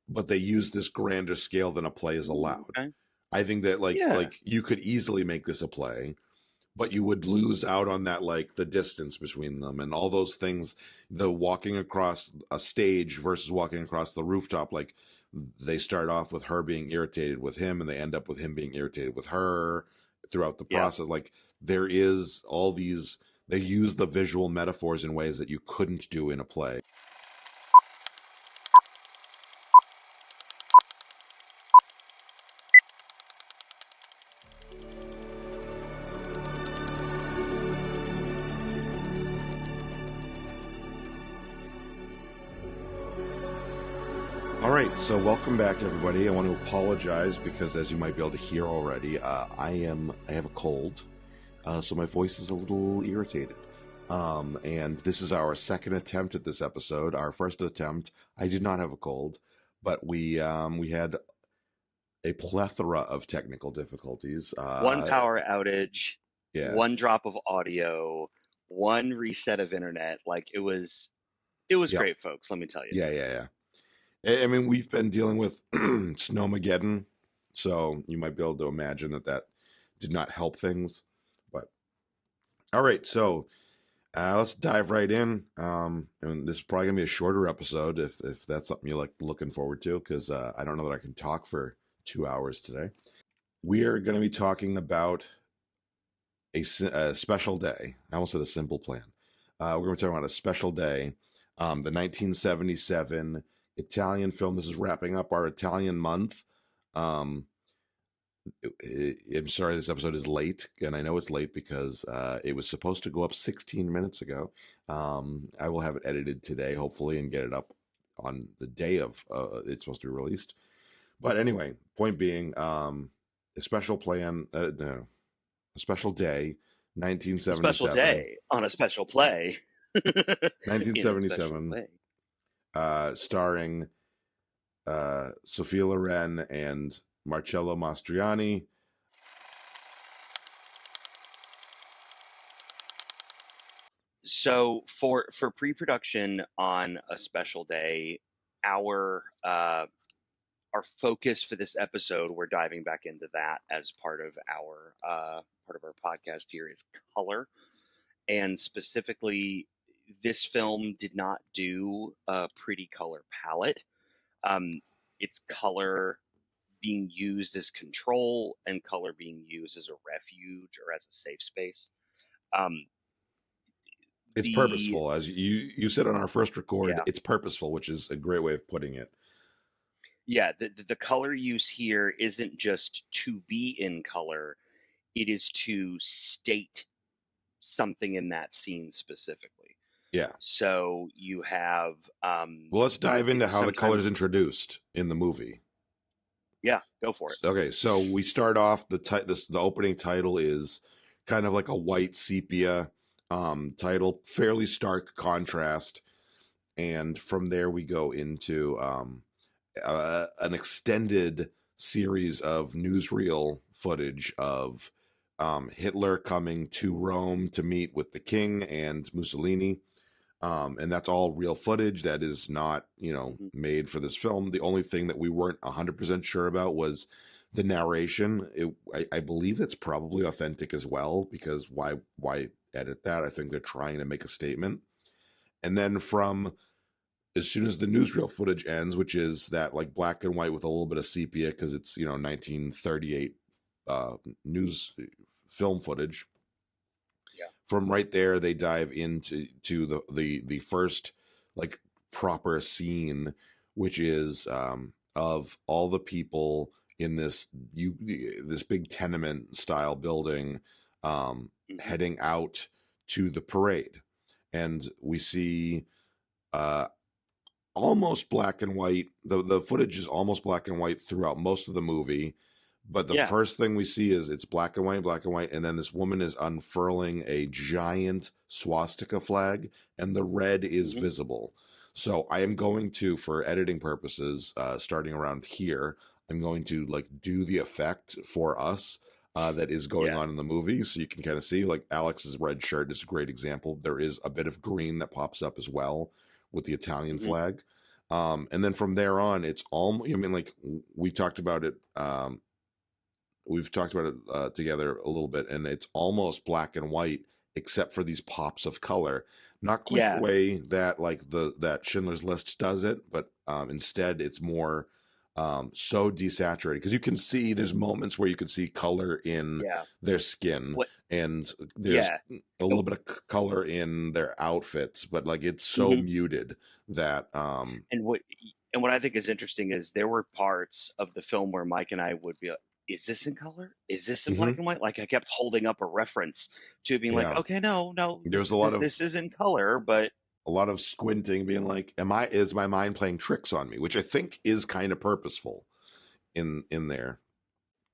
but they use this grander scale than a play is allowed. Okay. I think that Yeah. you could easily make this a play, but you would lose out on that, like the distance between them and all those things. The walking across a stage versus walking across the rooftop, like they start off with her being irritated with him and they end up with him being irritated with her throughout the Yeah. process. Like there is all these, they use the visual metaphors in ways that you couldn't do in a play. All right, so welcome back, everybody. I want to apologize because, as you might be able to hear already, I have a cold, so my voice is a little irritated. And this is our second attempt at this episode. Our first attempt, I did not have a cold, but we had a plethora of technical difficulties. One power outage, Yeah, one drop of audio, one reset of internet. Like it was yep, great, folks. Let me tell you. yeah. I mean, we've been dealing with Snowmageddon, so you might be able to imagine that did not help things. But all right, so let's dive right in. And this is probably gonna be a shorter episode if that's something you like looking forward to, because I don't know that I can talk for 2 hours today. We are going to be talking about a special day. I almost said a simple plan. We're going to be talking about a special day, the 1977 Italian film. This is wrapping up our Italian month. Um, I'm sorry this episode is late, and I know it's late because it was supposed to go up 16 minutes ago. I will have it edited today, hopefully, and get it up on the day of it's supposed to be released. But anyway, point being, a special plan, no, a special day, A special 1977, day on a special play in a special 1977, way. starring Sophia Loren and Marcello Mastroianni. So for pre-production on a special day, our our focus for this episode, we're diving back into that as part of our podcast here, is color. And specifically, this film did not do a pretty color palette. Um, it's color being used as control and color being used as a refuge or as a safe space. Um, It's the purposeful, as you said on our first record. Yeah, It's purposeful, which is a great way of putting it. yeah, the color use here isn't just to be in color; it is to state something in that scene specifically. Yeah. So you have Well, let's dive into how the color is sometimes, introduced in the movie. yeah, go for it. Okay, so we start off the opening title is kind of like a white sepia title, fairly stark contrast, and from there we go into an extended series of newsreel footage of Hitler coming to Rome to meet with the king and Mussolini. And that's all real footage that is not, Mhm. made for this film. The only thing that we weren't 100% sure about was the narration. I believe that's probably authentic as well, because why edit that? I think they're trying to make a statement. And then from as soon as the newsreel footage ends, which is that like black and white with a little bit of sepia because it's 1938 news film footage. Yeah. From right there, they dive into the first like proper scene, which is of all the people in this big tenement style building Hmm. heading out to the parade, and we see uh, almost black and white. The footage is almost black and white throughout most of the movie, but the Yeah. first thing we see is it's black and white, and then this woman is unfurling a giant swastika flag, and the red is Hmm. visible. So I am going to, for editing purposes, starting around here, I'm going to like do the effect for us that is going Yeah. on in the movie, so you can kind of see like Alex's red shirt is a great example. There is a bit of green that pops up as well with the Italian Hmm. flag. And then from there on, it's almost, I mean, like we talked about it. We've talked about it together a little bit, and it's almost black and white, except for these pops of color. Not quite the Yeah, way that like that Schindler's List does it, but instead it's more so desaturated because you can see there's moments where you can see color in yeah. their skin, What? and there's Yeah. a little bit of color in their outfits, but like it's so Mm-hmm. muted that And what and what I think is interesting is there were parts of the film where Mike and I would be like, is this in color? Is this in black mhm, and white? Like I kept holding up a reference to being like, yeah, okay, no, no, there's this is in color, but a lot of squinting, being like, is my mind playing tricks on me?" Which I think is kind of purposeful in there.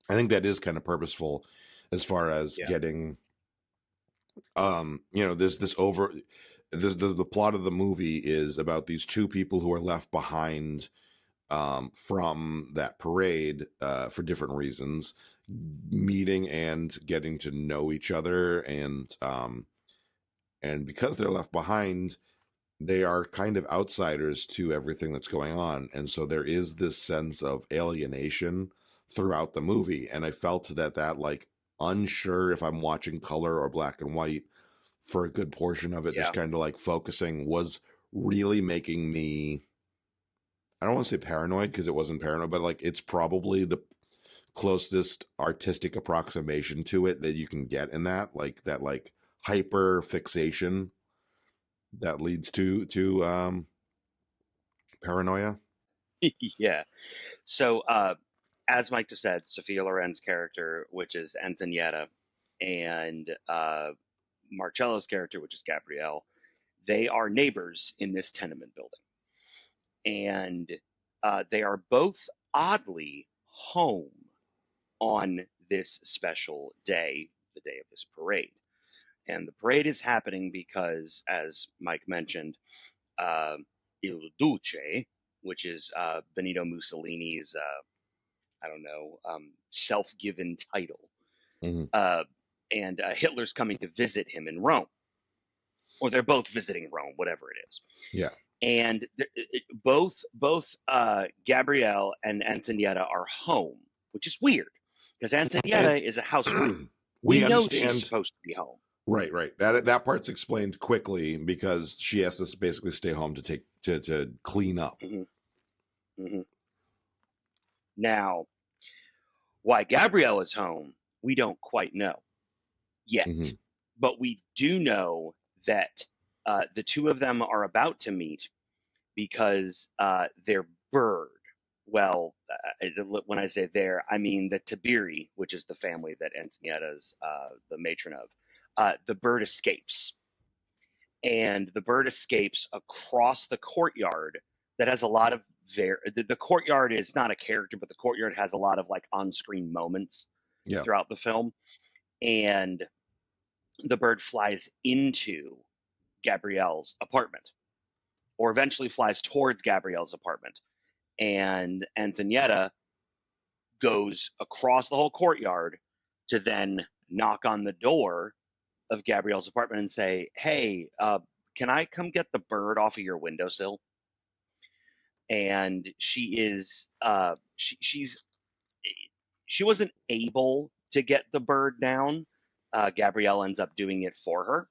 I think that is kind of purposeful as far as yeah, getting there's this over the plot of the movie is about these two people who are left behind from that parade for different reasons, meeting and getting to know each other, and because they're left behind, they are kind of outsiders to everything that's going on. And so there is this sense of alienation throughout the movie. And I felt that like unsure if I'm watching color or black and white for a good portion of it, just yeah, kind of like focusing was really making me, I don't want to say paranoid because it wasn't paranoid, but like it's probably the closest artistic approximation to it that you can get in that like hyper fixation that leads to paranoia. yeah. So, as Mike just said, Sophia Loren's character, which is Antonietta, and Marcello's character, which is Gabrielle, they are neighbors in this tenement building. And they are both oddly home on this special day, the day of this parade. And the parade is happening because, as Mike mentioned, uh, Il Duce, which is Benito Mussolini's, I don't know, self-given title, Mm-hmm. uh, and Hitler's coming to visit him in Rome, or they're both visiting Rome, whatever it is. Yeah. And both Gabrielle and Antonietta are home, which is weird because And Antonietta is a housewife. We we know she's understand. supposed to be home. Right. That part's explained quickly because she has to basically stay home to take to clean up. Hmm. Hmm. Now, why Gabrielle is home, we don't quite know Mm-hmm. yet, but we do know that the two of them are about to meet because their bird. Well, when I say there, I mean the Tabiri, which is the family that Antonietta's the matron of. The bird escapes, and the bird escapes across the courtyard that has a lot of the courtyard is not a character, but the courtyard has a lot of like on-screen moments Yeah. throughout the film, and the bird flies into Gabrielle's apartment, or eventually flies towards Gabrielle's apartment, and Antonietta goes across the whole courtyard to then knock on the door of Gabrielle's apartment and say, "Hey, can I come get the bird off of your windowsill?" And she wasn't able to get the bird down. Gabrielle ends up doing it for her,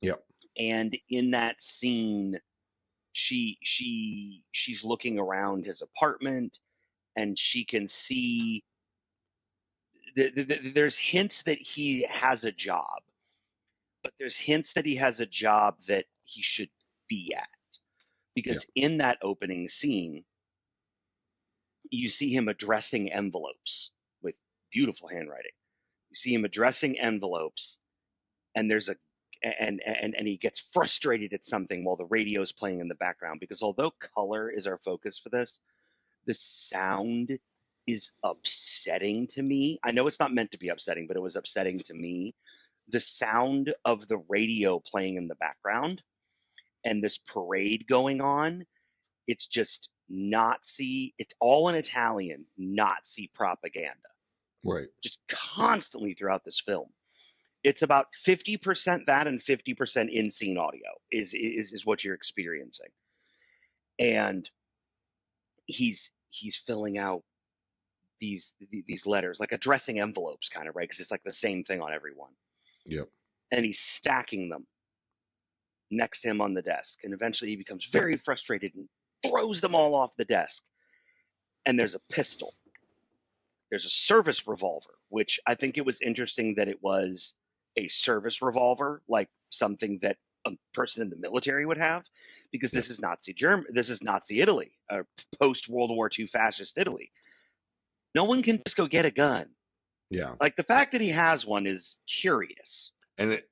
Yep. and in that scene, she's looking around his apartment, and she can see there's hints that he has a job, but there's hints that he has a job that he should be at. Yeah. Because in that opening scene, you see him addressing envelopes with beautiful handwriting. You see him addressing envelopes, and there's a and he gets frustrated at something while the radio is playing in the background. Because although color is our focus for this, the sound is upsetting to me. I know it's not meant to be upsetting, but it was upsetting to me. The sound of the radio playing in the background and this parade going on, it's just Nazi, it's all in Italian, Nazi propaganda, Right. just constantly throughout this film. It's about 50% that and 50% in scene audio is what you're experiencing. and he's filling out these letters, like addressing envelopes, kind of, right? Because it's like the same thing on everyone, Yep. and he's stacking them next to him on the desk, and eventually he becomes very frustrated and throws them all off the desk. And there's a pistol. There's a service revolver, which I think it was interesting that it was a service revolver, like something that a person in the military would have, because Yep. this is Nazi Germany, this is Nazi Italy, post World War II fascist Italy. No one can just go get a gun. Yeah. Like, the fact that he has one is curious. And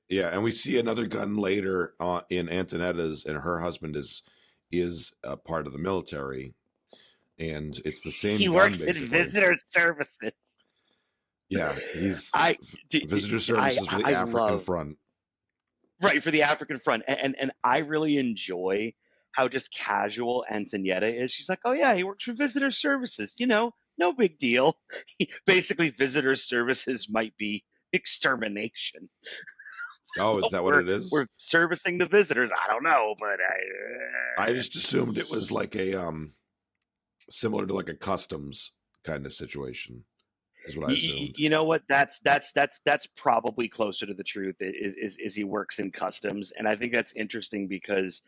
we see another gun later in Antonetta's, and her husband is a part of the military, and it's the same He gun works in basically. visitor services. Yeah, he's I visitor services for the I African love, front. right, for the African front, and I really enjoy how just casual Antonietta is. She's like, oh yeah, he works for visitor services. No big deal. Basically, visitor services might be extermination. Oh, is that what we're it is? we're servicing the visitors. I don't know, but I just assumed it was like a similar to like a customs kind of situation. Is what I assumed. you know what? That's probably closer to the truth. Is he works in customs, and I think that's interesting because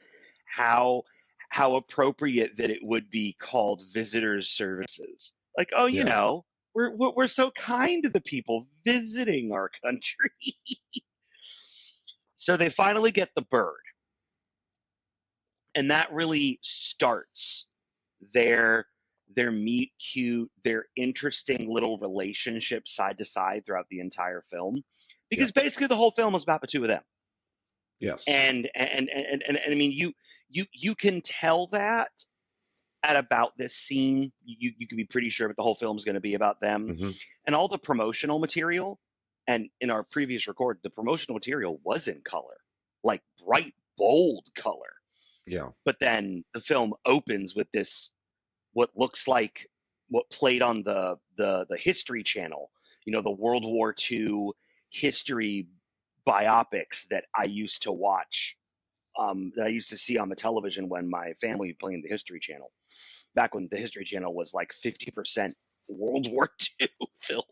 how how appropriate that it would be called visitors services. Like, oh, Yeah. we're so kind to the people visiting our country. So they finally get the bird, and that really starts their their meet cute, their interesting little relationship side to side throughout the entire film, Yeah. because basically the whole film is about the two of them. Yes. And I mean, you can tell that at about this scene. You can be pretty sure that the whole film is going to be about them, Hmm. and all the promotional material. And in our previous record, the promotional material was in color, like bright, bold color. Yeah. But then the film opens with this, what looks like what played on the History Channel, the World War II history biopics that I used to watch, that I used to see on the television when my family played the History Channel, back when the History Channel was like 50% World War II films,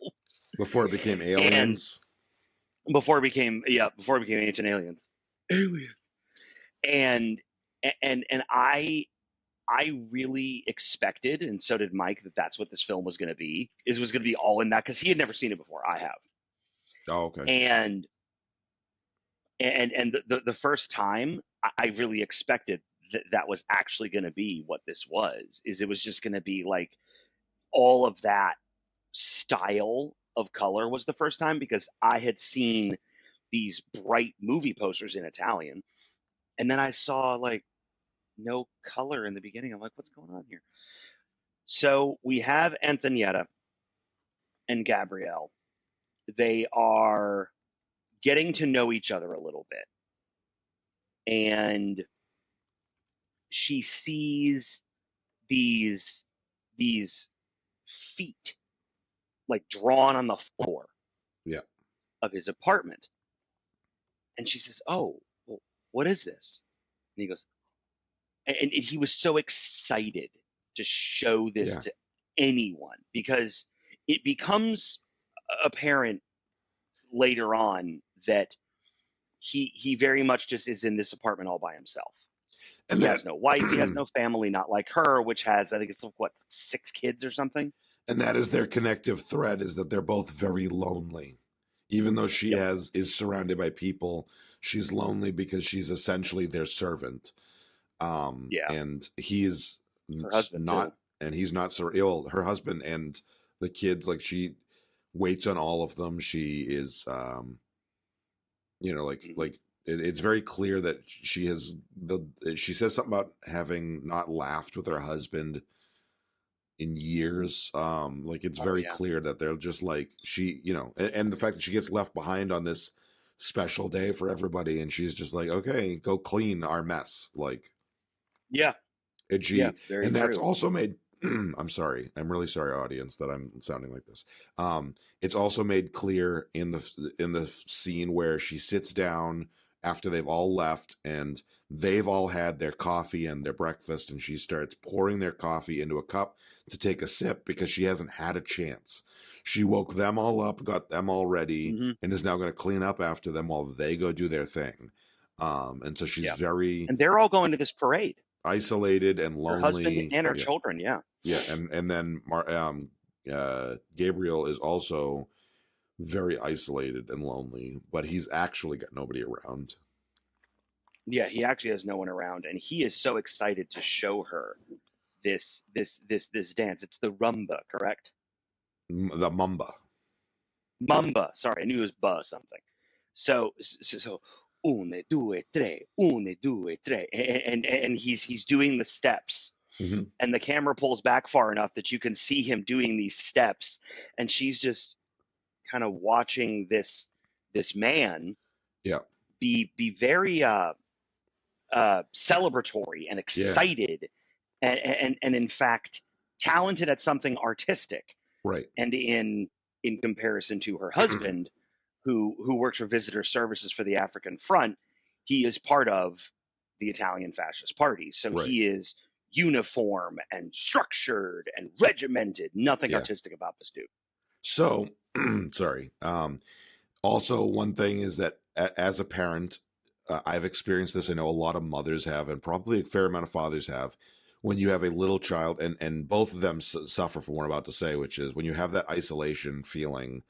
Before it became and Aliens. before it became Ancient Aliens, Alien, and and I really expected, and so did Mike, that that's what this film was going to be. Is was going to be all in that, because he had never seen it before. I have, Oh, okay. and the first time, I really expected that that was actually going to be what this was. Is it was just going to be like all of that style of color was the first time, because I had seen these bright movie posters in Italian, and then I saw like no color in the beginning. I'm like, what's going on here? So we have Antonietta and Gabrielle. They are getting to know each other a little bit. And she sees these these feet, like, drawn on the floor Yeah. of his apartment. And she says, "Oh, well, what is this?" And he goes, and he was so excited to show this Yeah. to anyone, because it becomes apparent later on that he very much just is in this apartment all by himself. And He that has no wife, he has and no family, not like her, which has, I think it's what, 6 kids or something. that is their connective thread, is that they're both very lonely. Even though she Yep. is surrounded by people, she's lonely because she's essentially their servant. Yeah. And he's Her husband too. not, and he's not so ill. Her husband and the kids, like, she waits on all of them. She is, Hmm. it's very clear that she says something about having not laughed with her husband in years. Like, it's Oh very yeah. clear that they're just like, and the fact that she gets left behind on this special day for everybody, and she's just like, okay, go clean our mess. Like, Yeah. and Yeah. she, Very and that's true. also made, I'm sorry. I'm really sorry, audience, that I'm sounding like this. It's also made clear in the scene where she sits down after they've all left and they've all had their coffee and their breakfast, and she starts pouring their coffee into a cup to take a sip because she hasn't had a chance. She woke them all up, got them all ready, Hmm. and is now going to clean up after them while they go do their thing. And so she's Yeah. very And they're all going to this parade. isolated and Her husband lonely. and her Yeah, children. Yeah. yeah, and then Gabriel is also very isolated and lonely, but he's actually got nobody around. Yeah. He actually has no one around, and he is so excited to show her this dance. It's the rumba, correct? The Mumba. Mamba. Sorry, I knew it was ba something. So une, due, tre, une, due, tre, and he's doing the steps, Hmm. and the camera pulls back far enough that you can see him doing these steps, and she's just kind of watching this man Yeah, be very celebratory and yeah, excited, and in fact talented at something artistic, right. and in comparison to her husband, who works for visitor services for the African Front, he is part of the Italian Fascist Party. So Right. he is uniform and structured and regimented. Nothing Yeah. artistic about this dude. So, sorry. Also, one thing is that as a parent, I've experienced this. I know a lot of mothers have, and probably a fair amount of fathers have. When you have a little child, and both of them suffer from what I'm about to say, which is when you have that isolation feeling,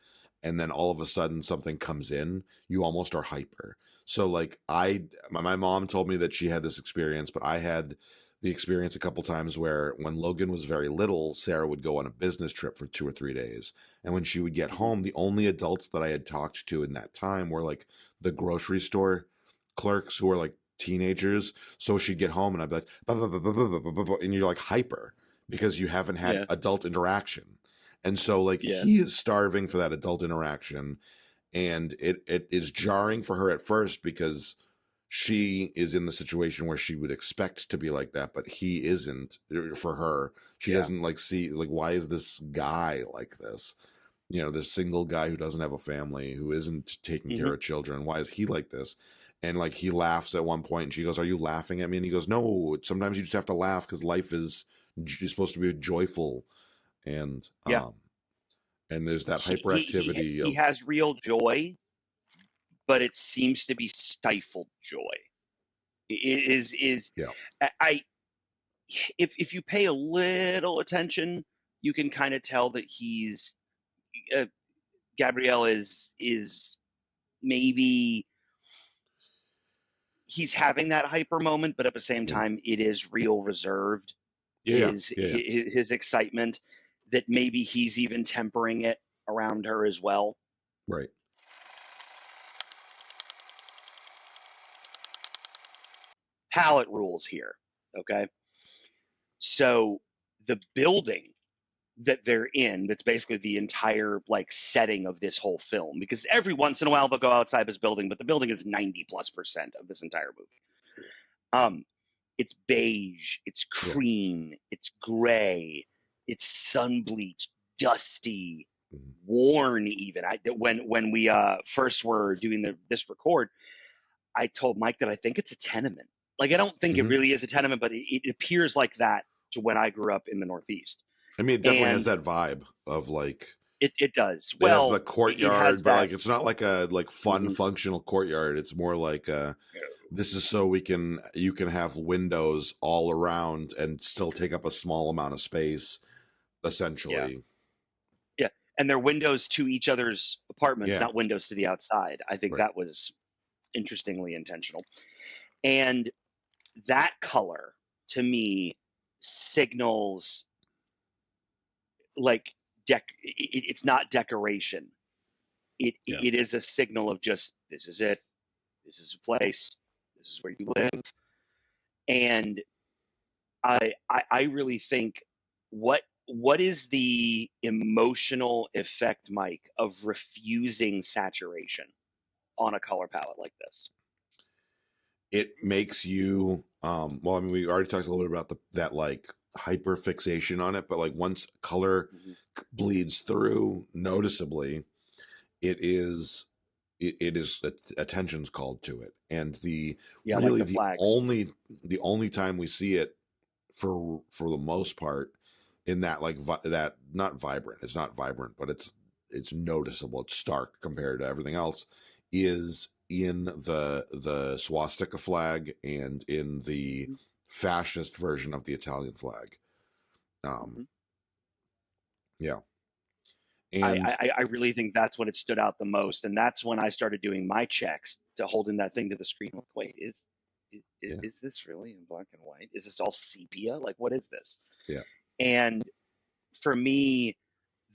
and then all of a sudden something comes in, you almost are hyper. So, like my mom told me that she had this experience, but I had the experience a couple times where when Logan was very little, Sarah would go on a business trip for 2 or 3 days. And when she would get Mhm. home, the only adults that I had talked to in that time were like the grocery store clerks who were like teenagers. So she'd get home and I'd be like, "Bah, bah, bah, bah, bah, bah, bah, bah," bah," and you're like hyper because you haven't had Yeah, adult interaction. And so like yeah, he is starving for that adult interaction. And it is jarring for her at first because she is in the situation where she would expect to be like that, but he isn't for her. She yeah. doesn't like see like why is this guy like this? This single guy who doesn't have a family, who isn't taking care Hmm. of children. Why is he like this? And like he laughs at one point and she goes, "Are you laughing at me?" And he goes, "No, sometimes you just have to laugh because life is you're supposed to be joyful." And Yeah. and there's that He hyperactivity he of has real joy, but it seems to be stifled joy. Is yeah. I if you pay a little attention, you can kind of tell that uh, Gabrielle is maybe he's having that hyper moment, but at the same Mhm. time, it is real reserved. Yeah, yeah, yeah, yeah. His excitement, that maybe he's even tempering it around her as well. Right. Palette rules here. Okay, so the building that they're in, that's basically the entire like setting of this whole film, because every once in a while they'll go outside this building, but the building is 90+% of this entire movie. It's beige, it's Yeah. cream, it's gray, it's sun bleached, dusty, Mhm. worn. Even when we first were doing this record, I told Mike that I think it's a tenement. Like, I don't think it Mhm. really is a tenement, but it appears like that to when I grew up in the Northeast. I mean, it definitely has And that vibe of like it does. it has the Well, it has courtyard, but that. like it's not like a like fun Mhm. functional courtyard. It's more like this is so you can have windows all around and still take up a small amount of space, Yeah, essentially. yeah, and they're windows to each other's apartments, Yeah. not windows to the outside. I think Right. that was interestingly intentional. And that color, to me, signals like it's not decoration. Yeah. It is a signal of just, this is it. This is a place. This is where you live. And I really think, what is the emotional effect, Mike, of refusing saturation on a color palette like this? It makes you well, I mean we already talked a little bit about that like hyper fixation on it, but like once color Hmm. bleeds through noticeably, it is it is attention's called to it, and the Yeah, like really the flags. the only time we see it for the most part in that that not vibrant, it's not vibrant, but it's noticeable, it's stark compared to everything else, is in the swastika flag and in the Mhm. fascist version of the Italian flag. um Mhm. yeah, I, and I really think that's when it stood out the most, and that's when I started doing my checks to holding that thing to the screen. Like, wait, yeah, is this really in black and white? Is this all sepia? Like, what is this? yeah, And for me,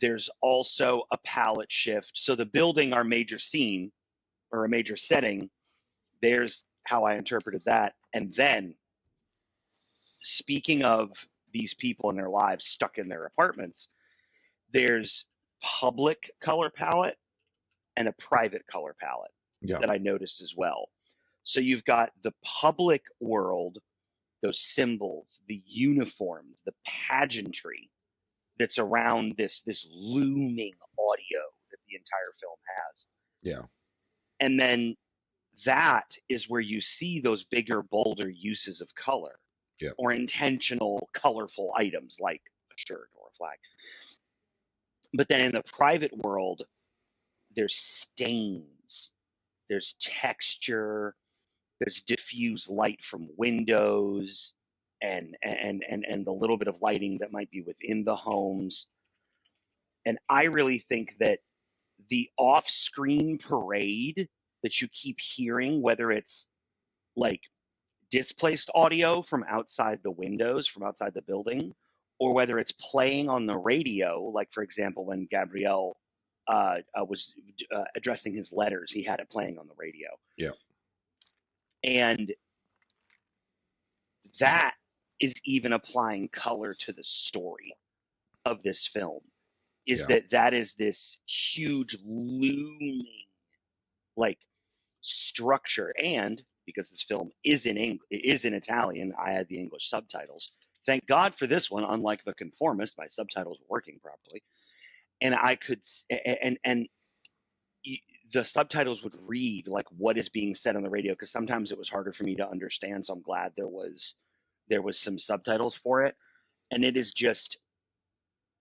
there's also a palette shift. So the building, our major scene or a major setting, there's how I interpreted that. And then, speaking of these people in their lives stuck in their apartments, there's public color palette and a private color palette yeah, that I noticed as well. So you've got the public world, those symbols, the uniforms, the pageantry that's around this looming audio that the entire film has. yeah, And then that is where you see those bigger, bolder uses of color yeah, or intentional, colorful items like a shirt or a flag. But then in the private world, there's stains, there's texture, there's diffuse light from windows and the little bit of lighting that might be within the homes. And I really think that the off-screen parade that you keep hearing, whether it's like displaced audio from outside the windows, from outside the building, or whether it's playing on the radio, like for example, when Gabrielle was addressing his letters, he had it playing on the radio. yeah, And that is even applying color to the story of this film, is yeah, that is this huge looming like structure. And because this film is in Italian, I had the English subtitles. Thank God for this one. Unlike The Conformist, my subtitles were working properly, and I could and the subtitles would read like what is being said on the radio, because sometimes it was harder for me to understand. So I'm glad there was some subtitles for it, and it is just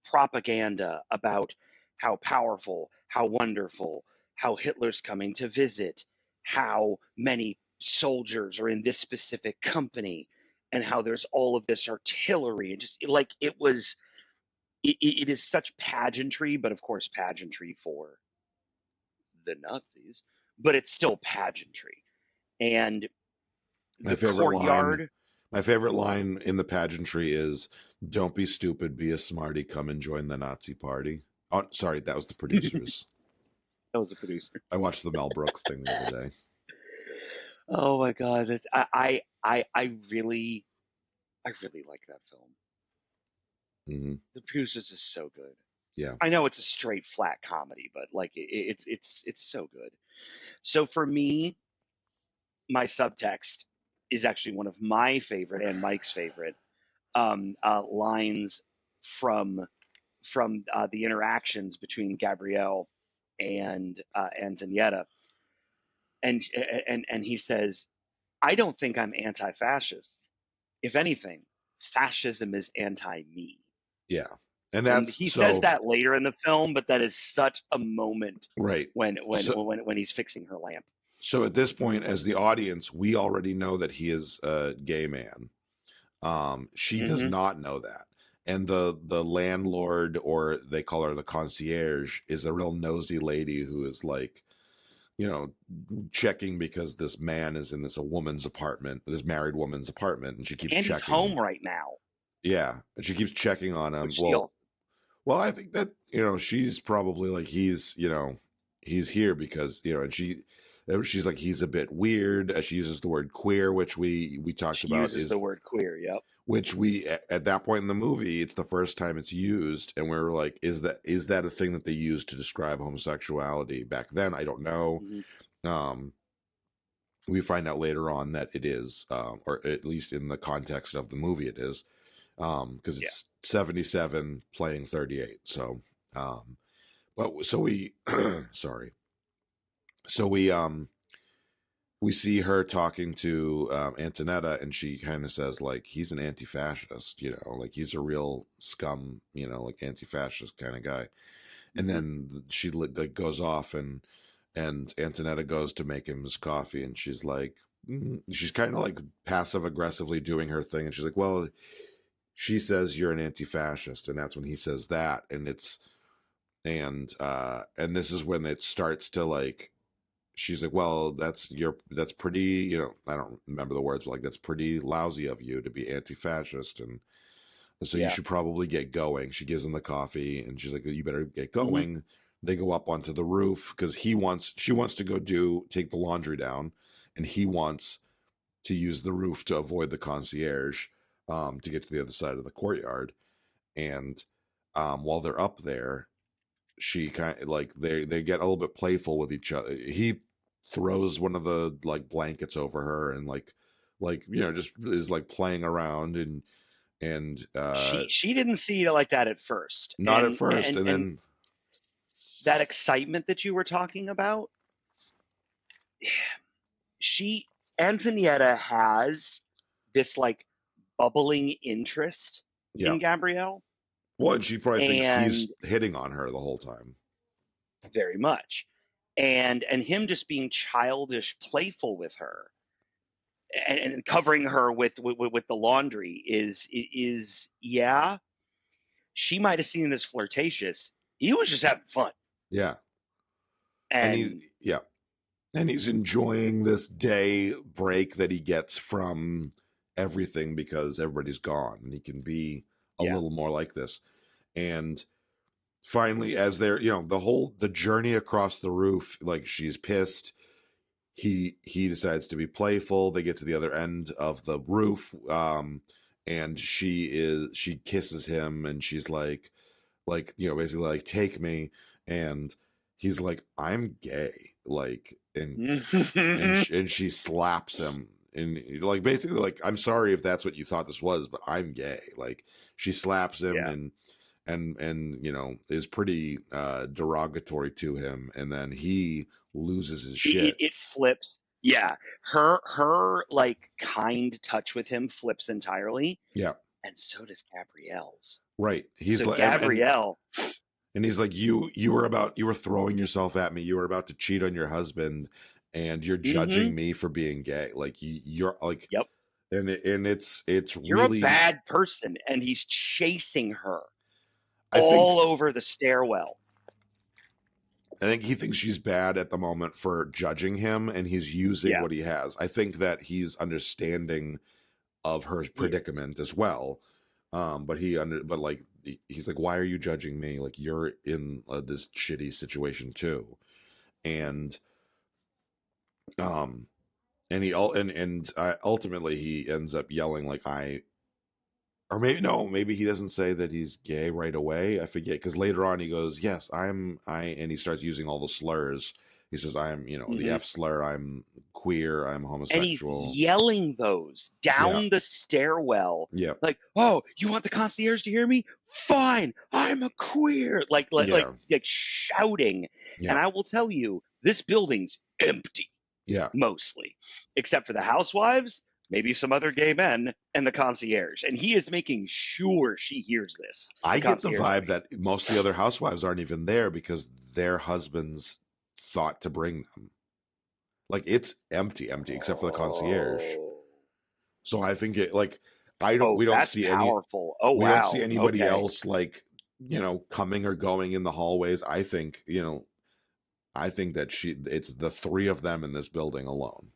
propaganda about how powerful, how wonderful, how Hitler's coming to visit, how many soldiers are in this specific company, and how there's all of this artillery. And just like it is such pageantry, but of course, pageantry for the Nazis, but it's still pageantry. And my the favorite line courtyard, my favorite line in the pageantry is, "Don't be stupid, be a smarty, come and join the Nazi party." Oh, sorry, that was the that producers. was a producer. I watched the Mel Brooks thing the other day. Oh my God, I really like that film. Hmm. The Producers is so good. Yeah, I know it's a straight flat comedy, but like it's so good. So for me, my subtext is actually one of my favorite and Mike's favorite lines from the interactions between Gabrielle and Danietta, and and he says, "I don't think I'm anti-fascist. If anything, fascism is anti-me." yeah, and And that's he says so that later in the film, but that is such a moment right. So when he's fixing her lamp. so at this point, as the audience, we already know that he is a gay man. She does Hmm. not know that. And the landlord, or they call her the concierge, is a real nosy lady who is like, you know, checking because this man is in this a woman's apartment, this married woman's apartment, and she keeps And he's checking. home right now, Yeah, and she keeps checking on him. which she also. Well, I think that she's probably like he's here because and she's like he's a bit weird. She uses the word queer, which we talked She about, uses is the word queer. Yep. which we at that point in the movie, it's the first time it's used, and we're like, is that a thing that they used to describe homosexuality back then? I don't know. Hmm. Um, we find out later on that it is, or at least in the context of the movie, it is, because Yeah. it's 77 playing 38. So, but so we, sorry. So we see her talking to Antonetta, and she kind of says like he's an anti-fascist, like he's a real scum, like anti-fascist kind of guy. And Hmm. then she like goes off, and Antonetta goes to make him his coffee, and she's like, she's kind of like passive aggressively doing her thing, and she's like, well, she says you're an anti-fascist, and that's when he says that, and this is when it starts to like, she's like, well, that's pretty, I don't remember the words, but like that's pretty lousy of you to be anti-fascist, and so you Yeah. should probably get going. She gives him the coffee, and she's like, you better get Hmm. going. They go up onto the roof because she wants to go take the laundry down, and he wants to use the roof to avoid the concierge, to get to the other side of the courtyard. And while they're up there, she kind of like they get a little bit playful with each other. He throws one of the like blankets over her, and like just is like playing around, and She didn't see it like that at first, not at and first, and and and then that excitement that you were talking about, she Antonietta has this like bubbling interest yeah. in Gabrielle, Well, and she probably thinks he's and hitting on her the whole time. very much, and him just being childish, playful with her, and covering her with the laundry is yeah. She might have seen it as flirtatious. He was just having fun, Yeah, and and he's enjoying this day break that he gets from everything because everybody's gone, and he can be a yeah. little more like this. And finally, as they're the journey across the roof, like she's pissed, he decides to be playful. They get to the other end of the roof, and she kisses him, and she's like basically like take me, and he's like I'm gay, like, and she slaps him, and like basically like I'm sorry if that's what you thought this was, but I'm gay. Like she slaps him, Yeah. and is pretty derogatory to him, and then he loses his shit. It flips. Yeah, her like kind touch with him flips entirely, Yeah, and so does Gabrielle's. right. He's So like, Gabrielle, and he's like, you were throwing yourself at me. You were about to cheat on your husband, and you're mm-hmm, judging me for being gay. Like you're like, yep, and it's you're a really. bad person, and he's chasing her I think all over the stairwell. I think he thinks she's bad at the moment for judging him, and he's using Yeah, what he has. I think that he's understanding of her he is. predicament as well. But like he's like, why are you judging me? Like you're in this shitty situation too, and um, and ultimately he ends up yelling like I, or maybe no, maybe he doesn't say that he's gay right away. I forget, because later on he goes, yes, and he starts using all the slurs. He says, I'm, the Mm-hmm. F slur, I'm queer, I'm And he's homosexual. yelling those Yeah, down the stairwell, yeah, like, "Oh, you want the concierge to hear me? Fine, I'm a queer." yeah, Like shouting. And yeah, I will tell you, this building's empty yeah. mostly, except for the housewives, maybe some other gay men, and the concierge. And he is making sure she hears this. I The get the concierge, I vibe mean. that most of the other housewives aren't even there because their husbands thought to bring them. Like it's empty, empty, except for the concierge. Oh, So I think like oh, we don't that's see any powerful. Oh, we don't see wow. anybody Okay. else like coming or going in the hallways. I think that it's the three of them in this building alone,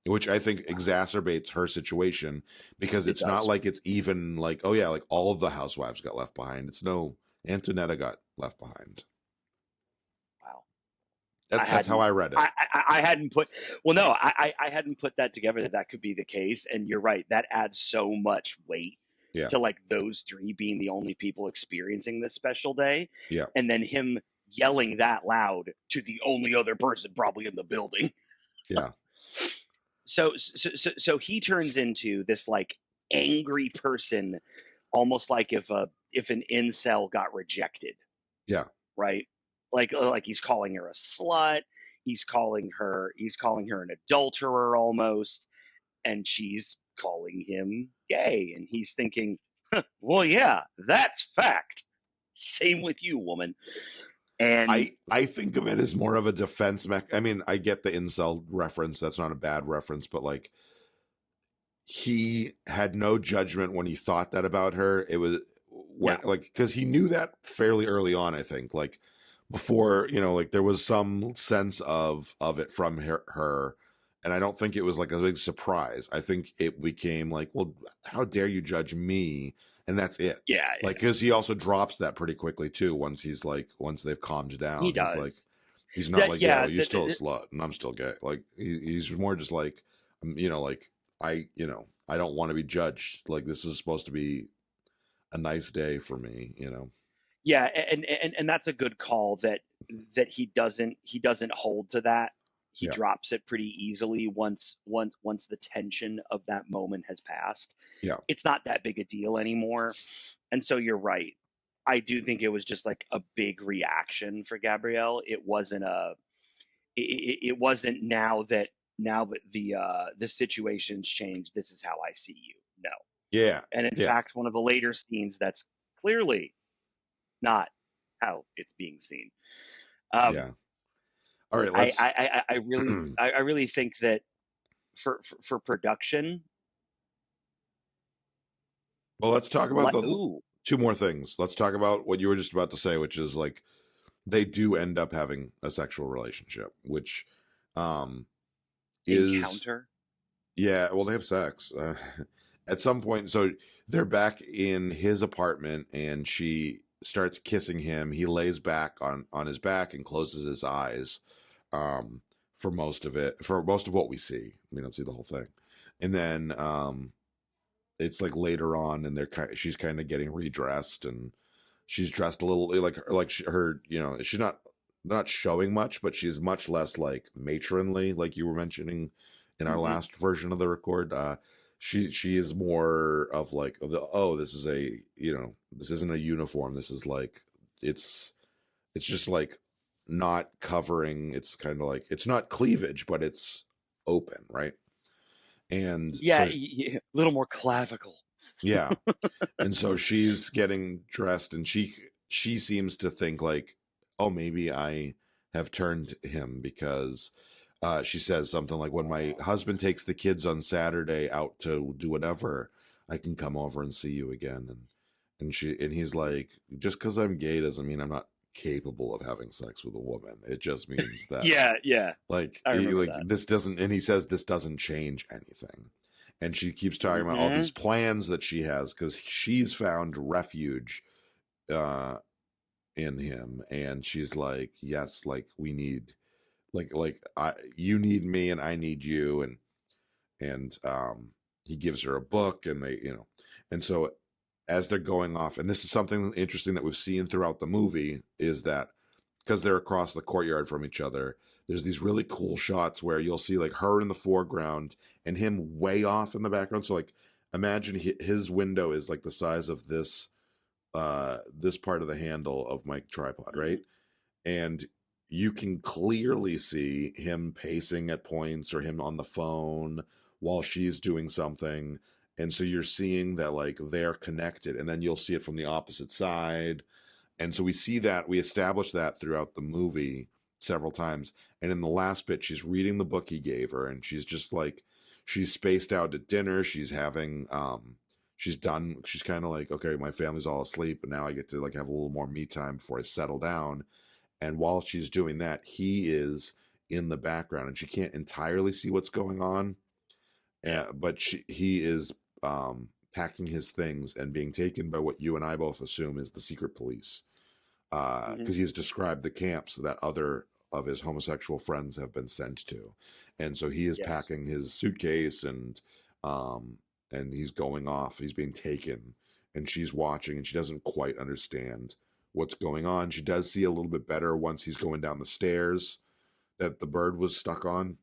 which I think exacerbates her situation, because It it's not does. like it's even like, oh yeah, like all of the housewives got left behind. It's no, Antonetta got left behind. Wow. I That's how hadn't I read it. I hadn't put well no I hadn't put that together that that could be the case, and you're right, that adds so much weight Yeah, to like those three being the only people experiencing this special day, yeah, and then him yelling that loud to the only other person probably in the building. yeah, So he turns into this like angry person, almost like if an incel got rejected, yeah, right? Like he's calling her a slut. he's calling her an adulterer almost, and she's calling him gay, and he's thinking, well, yeah, that's fact. Same with you, woman. And I think of it as more of a defense mech. I mean, I get the incel reference. That's not a bad reference, but like he had no judgment when he thought that about her. It was no, when like because he knew that fairly early on. I think like before like there was some sense of it from her, and I don't think it was like a big surprise. I think it became like, well, how dare you judge me, and that's it. yeah, Like because he also drops that pretty quickly too. Once they've calmed he down, he's like does he's not that. like, yeah, Yeah, well, you're still a slut and I'm still gay. Like he's more just like like I don't want to be judged. Like this is supposed to be a nice day for me. yeah, and that's a good call. That he doesn't hold to that. He Yeah. drops it pretty easily once the tension of that moment has passed. Yeah. It's not that big a deal anymore. And so you're right. I do think it was just like a big reaction for Gabrielle. It wasn't now that the situation's changed. This is how I see you. No. Yeah. And in Yeah. fact, one of the later scenes that's clearly not how it's being seen. Um, Yeah. All right, I, let's I, I, I really, well, I really think that for production, let's talk about the ooh, two more things. Let's talk about what you were just about to say, which is like they do end up having a sexual relationship, which um is encounter. yeah, well they have sex at some point. So they're back in his apartment and she starts kissing him. He lays back on his back and closes his eyes um for most of it, for most of what we see. We don't see the whole thing. And then it's like later on and she's kind of getting redressed and she's dressed a little like her she's not showing much, but she's much less like matronly, like you were mentioning in our Hmm. last version of the record. She is more of like oh, this is this isn't a uniform, this is like it's just like not covering, it's kind of like it's not cleavage but it's open, right? And Yeah, so a little more clavicle. yeah. And so she's getting dressed and she seems to think like, oh, maybe I have turned him because she says something like, when my husband takes the kids on Saturday out to do whatever, I can come over and see you again. And he's like, just because I'm gay doesn't mean I'm not capable of having sex with a woman. It just means that Yeah, yeah, I remember like that. this doesn't, and he says this doesn't change anything. And she keeps talking about all Hmm. these plans that she has because she's found refuge uh in him, and she's like, yes, like we need you need me and I need you. And he gives her a book and and so as they're going off, and this is something interesting that we've seen throughout the movie, is that because they're across the courtyard from each other, there's these really cool shots where you'll see like her in the foreground and him way off in the background. So like imagine his window is like the size of this part of the handle of my tripod, Hmm. right? And you can clearly see him pacing at points or him on the phone while she's doing something. And so you're seeing that like they're connected, and then you'll see it from the opposite side. And so we see that, we establish that throughout the movie several times. And in the last bit, she's reading the book he gave her, and she's just like, she's spaced out at dinner. She's having, she's done, she's kind of like, okay, my family's all asleep, and now I get to like have a little more me time before I settle down. And while she's doing that, he is in the background, and she can't entirely see what's going on. Yeah. But he is packing his things and being taken by what you and I both assume is the secret police, Hmm. because he's described the camps that other of his homosexual friends have been sent to, and so he is Yes. packing his suitcase um, and he's going off. He's being taken, and she's watching, and she doesn't quite understand what's going on. She does see a little bit better once he's going down the stairs that the bird was stuck on.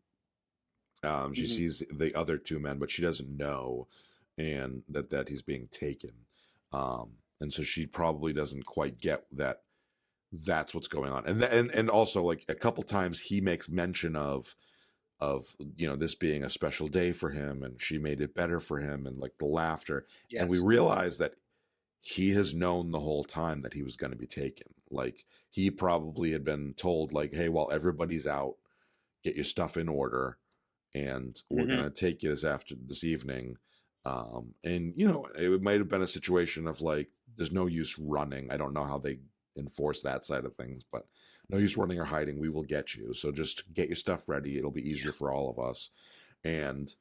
She Hmm. sees the other two men, but she doesn't know, and that he's being taken. And so she probably doesn't quite get that's what's going on. And also, like, a couple times he makes mention of this being a special day for him, and she made it better for him, and like the laughter. And we Yes. realize that he has known the whole time that he was going to be taken. Like, he probably had been told, like, hey, while everybody's out, get your stuff in order, and we're Hmm. going to take you this evening. And it might have been a situation of like, there's no use running. I don't know how they enforce that side of things, but no use running or hiding. We will get you. So just get your stuff ready. It'll be easier Yeah. for all of us. And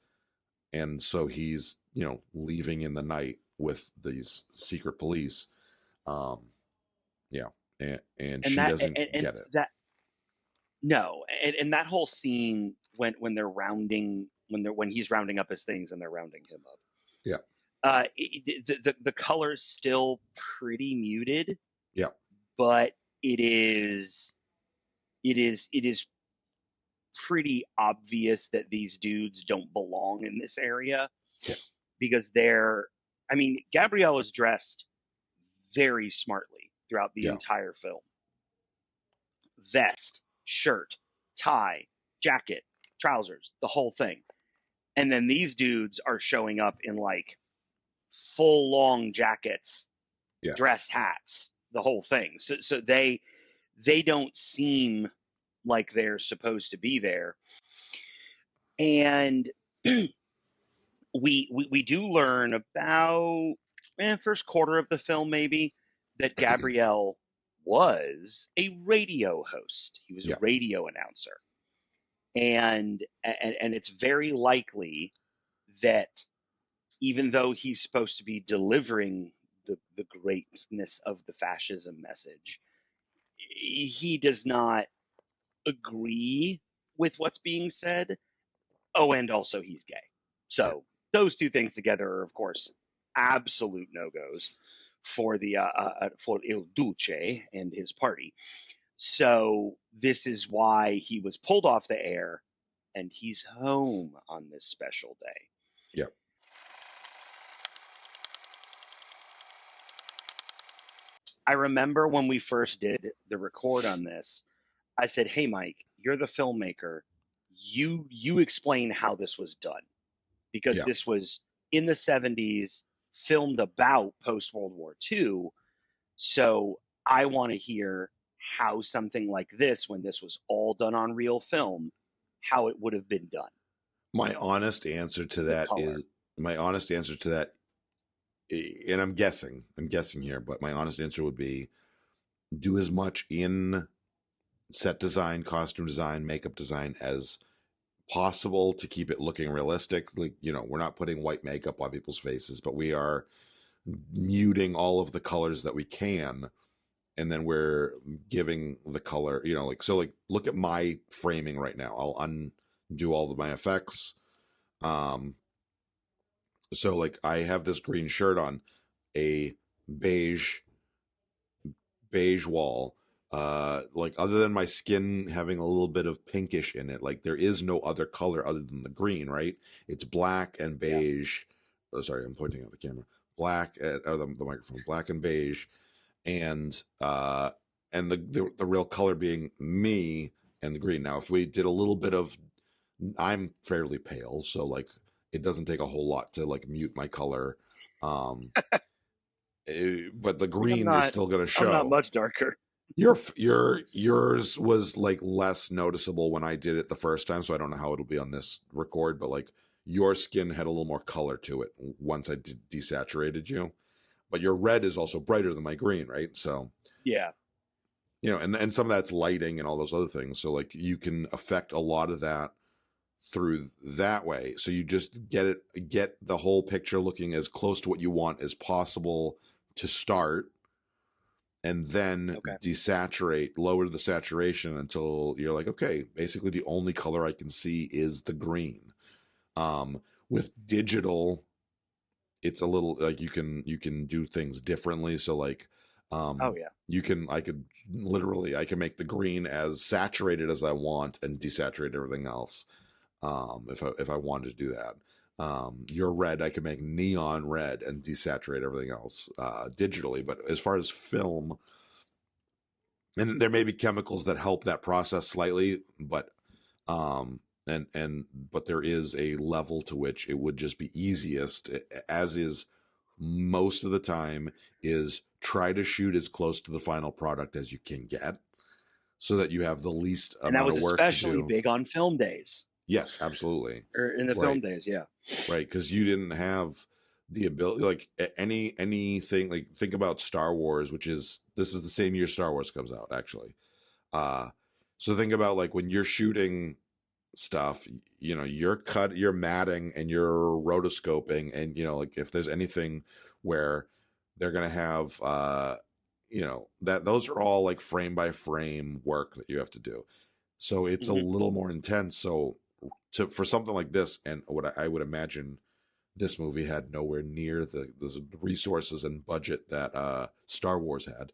so he's leaving in the night with these secret police. Um, yeah, and And she that doesn't and get it. that no, and that whole scene when he's rounding up his things and they're rounding him up. Yeah, The color's still pretty muted, yeah, but it is pretty obvious that these dudes don't belong in this area yeah, because I mean, Gabrielle is dressed very smartly throughout the yeah, entire film. Vest, shirt, tie, jacket, trousers, the whole thing. And then these dudes are showing up in like full long jackets, yeah. dress hats, the whole thing. So they don't seem like they're supposed to be there. And we do learn about first quarter of the film maybe that Gabrielle was a radio host. He was a Yeah. radio announcer, and it's very likely that even though he's supposed to be delivering the greatness of the fascism message, he does not agree with what's being said. Oh, and also he's gay. Yeah. So those two things together are, of course, absolute no goes for Il Duce and his party. So this is why he was pulled off the air, and he's home on this special day. Yeah. I remember when we first did the record on this, I said, "Hey, Mike, you're the filmmaker. You explain how this was done because Yeah. this was in the 70s, filmed about post World War II. So I want to hear how something like this, when this was all done on real film, how it would have been done. My honest answer to The that color. is my honest answer to that, and I'm guessing here, but my honest answer would be do as much in set design, costume design, makeup design as possible to keep it looking realistic. Like, we're not putting white makeup on people's faces, but we are muting all of the colors that we can, and then we're giving the color, like, so, like, look at my framing right now. I'll undo all of my effects. um so, like, I have this green shirt on, a beige wall. Like, other than my skin having a little bit of pinkish in it, like, there is no other color other than the green, right? It's black and Yeah. beige. Oh, sorry, I'm pointing at the camera. Black or the microphone. Black and beige, and the real color being me, and the green. Now, if we did a little bit of, I'm fairly pale, so, like, it doesn't take a whole lot to, like, mute my color. Um, but the Like green is still going to I'm not show. much darker. Yours was, like, less noticeable when I did it the first time, so I don't know how it'll be on this record, but, like, your skin had a little more color to it once I desaturated you. But your red is also brighter than my green, right? So, Yeah. and some of that's lighting and all those other things. So, like, you can affect a lot of that through that way. So you just get the whole picture looking as close to what you want as possible to start, and then Okay. lower the saturation until you're like, okay, basically the only color I can see is the green. With digital, it's a little like you can do things differently. So, like, Oh yeah. I can make the green as saturated as I want and desaturate everything else. If I wanted to do that. Your red, I can make neon red and desaturate everything else digitally. But as far as film, and there may be chemicals that help that process slightly, but but there is a level to which it would just be easiest, as is most of the time, is try to shoot as close to the final product as you can get, so that you have the least And that amount was of work to especially do. big on film days, Yes, absolutely. or in the film Right. days. Yeah. Right, because you didn't have the ability, like anything, like think about Star Wars, which is, this is the same year Star Wars comes out, actually. uh so think about, like, when you're shooting stuff, you're matting and you're rotoscoping, and like, if there's anything where they're gonna have that, those are all like frame by frame work that you have to do, so it's a Hmm. little more intense. So for something like this, and what I would imagine, this movie had nowhere near the resources and budget that Star Wars had.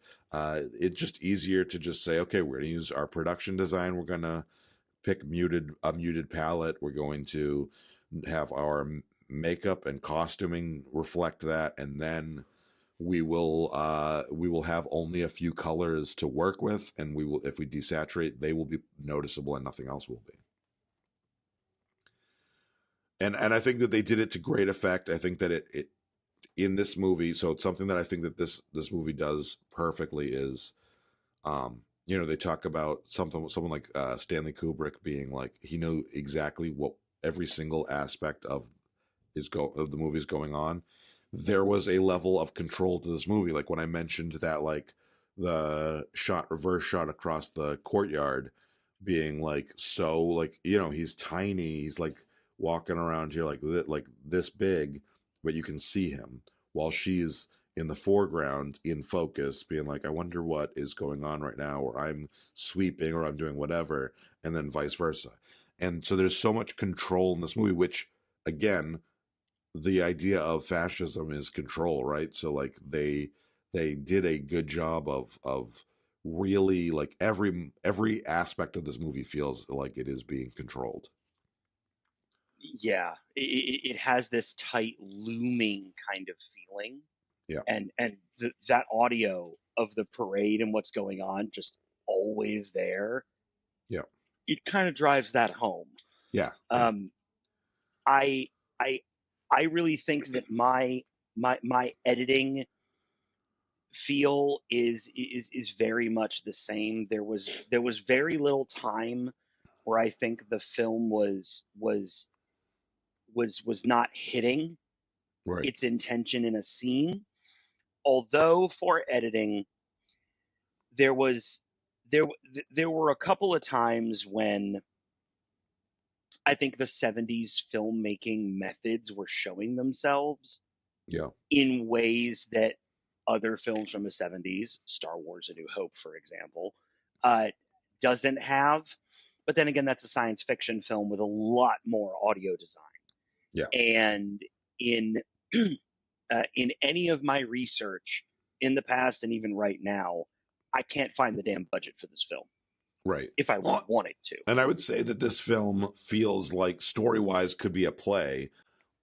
It's just easier to just say, okay, we're going to use our production design. We're going to pick a muted palette. We're going to have our makeup and costuming reflect that, and then we will have only a few colors to work with, and we will, if we desaturate, they will be noticeable and nothing else will be. And I think that they did it to great effect. I think that it in this movie, so it's something that I think that this movie does perfectly is, they talk about someone like Stanley Kubrick being like, he knew exactly what every single aspect of the movie is going on. There was a level of control to this movie, like when I mentioned that, like, the reverse shot across the courtyard being like, so, like, he's tiny, he's like walking around here like this big, but you can see him, while she's in the foreground in focus, being like, I wonder what is going on right now, or I'm sweeping, or I'm doing whatever, and then vice versa. And so there's so much control in this movie, which, again, the idea of fascism is control, right? So, like, they did a good job of really, like, every aspect of this movie feels like it is being controlled. Yeah. It has this tight, looming kind of feeling, Yeah. and that audio of the parade and what's going on, just always there. Yeah. It kind of drives that home. Yeah. Yeah. Um, I I I really think that my editing feel is very much the same. There was very little time where I think the film was not hitting Right. its intention in a scene. Although for editing, there was there there were a couple of times when I think the 70s filmmaking methods were showing themselves Yeah. in ways that other films from the 70s, Star Wars: A New Hope, for example, uh, doesn't have. But then again, that's a science fiction film with a lot more audio design. Yeah. And in in any of my research in the past and even right now, I can't find the damn budget for this film Right. if I Well, wanted to. and I would say that this film feels like, story wise, could be a play,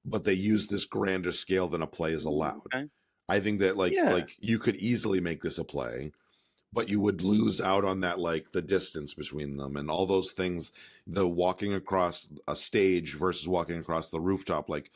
but they use this grander scale than a play is allowed. Okay. I think that, Yeah. like you could easily make this a play, but you would lose out on that, like the distance between them and all those things, the walking across a stage versus walking across the rooftop. Like,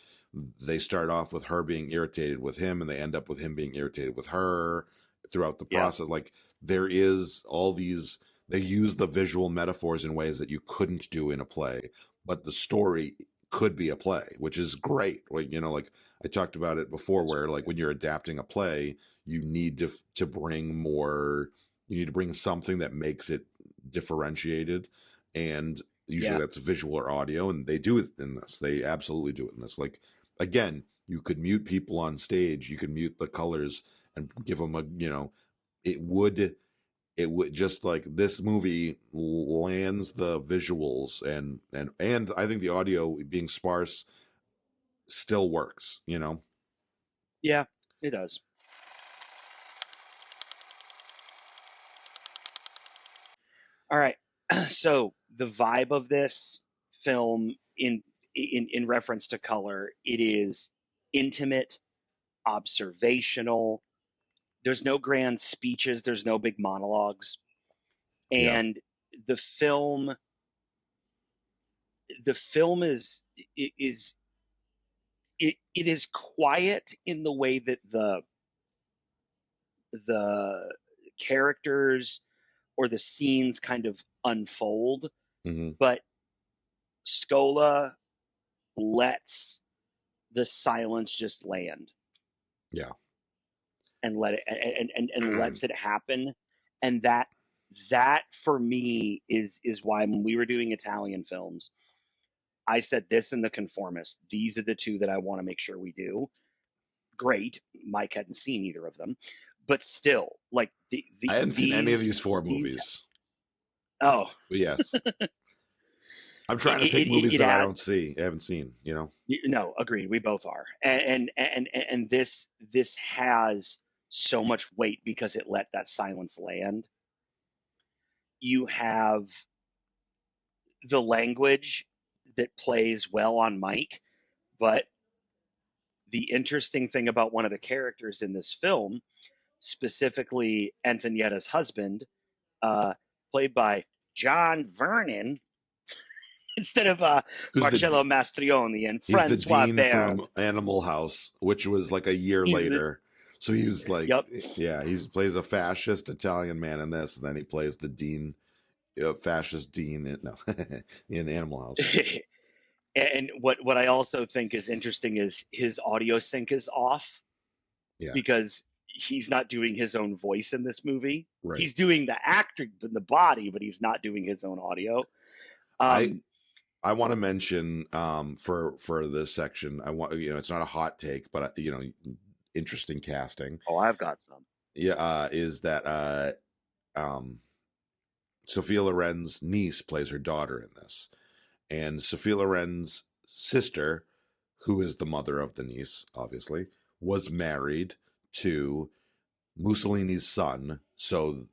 they start off with her being irritated with him, and they end up with him being irritated with her throughout the Yeah. process. Like, there is all these, they use the visual metaphors in ways that you couldn't do in a play, but the story could be a play, which is great. Like, like I talked about it before, where, like, when you're adapting a play, you need to bring more, you need to bring something that makes it differentiated, and usually Yeah. that's visual or audio, and they do it in this. They absolutely do it in this. Like, again, you could mute people on stage, you could mute the colors and give them a, it would just, like, this movie lands the visuals, and I think the audio being sparse still works. Yeah. It does. All right. So the vibe of this film, in reference to color, it is intimate, observational. There's no grand speeches. There's no big monologues. Yeah. And the film the film is it is quiet in the way that the characters or the scenes kind of unfold, Hmm. but Scola lets the silence just land Yeah. and let it and lets it happen. And that for me is why when we were doing Italian films, I said this and The Conformist. These are the two that I want to make sure we do. Great. Mike hadn't seen either of them, but still, like I hadn't seen any of these four these. movies. Oh, But yes, I'm it trying to pick movies it that adds. I haven't seen. You know. No, agreed. We both are, and this has so much weight because it let that silence land. You have the language that plays well on Mike, but the interesting thing about one of the characters in this film, specifically Antonietta's husband, uh, played by John Vernon instead of Who's the Marcello Mastrioni and He's the Francois dean Bern. from Animal House, which was like a year He's the later. So he was like, Yep. yeah, he plays a fascist Italian man in this, and then he plays the dean, fascist dean in, no, in Animal House. And what I also think is interesting is his audio sync is off Yeah, because he's not doing his own voice in this movie. right. He's doing the acting in the body, but he's not doing his own audio. I Um, I want to mention for this section, I want it's not a hot take, but interesting casting. oh, I've got some. Yeah, is that Sophia Loren's niece plays her daughter in this. And Sophia Loren's sister, who is the mother of the niece, obviously, was married to Mussolini's son. So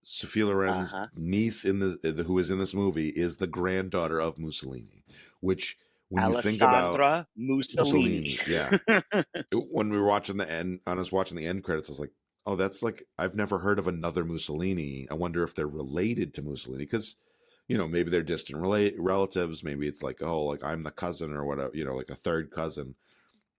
Sophia Uh Loren's huh. niece in the who is in this movie is the granddaughter of Mussolini, which when you think about Alessandra Mussolini. Mussolini, yeah. When we were watching I was watching the end credits, I was like, oh, that's like I've never heard of another Mussolini. I wonder if they're related to Mussolini because maybe they're distant relatives. Maybe it's like, oh, like I'm the cousin or whatever, like a third cousin.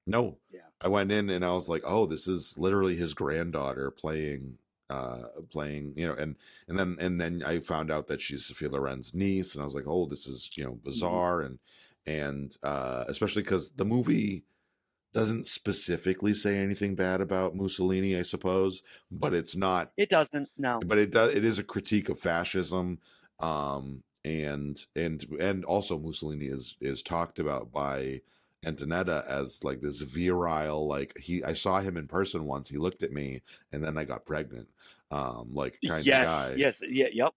No, Yeah. I went in and I was like, oh, this is literally his granddaughter playing, and then I found out that she's Sophia Loren's niece, and I was like, oh, this is Mm-hmm. bizarre, and especially because the movie doesn't specifically say anything bad about Mussolini, I suppose, but it's not. It doesn't. No. But it does. It is a critique of fascism, and also Mussolini is talked about by Antonetta as like this virile. Like I saw him in person once. He looked at me, and then I got pregnant, like kind of Yes. guy. Yes. Yeah. Yep.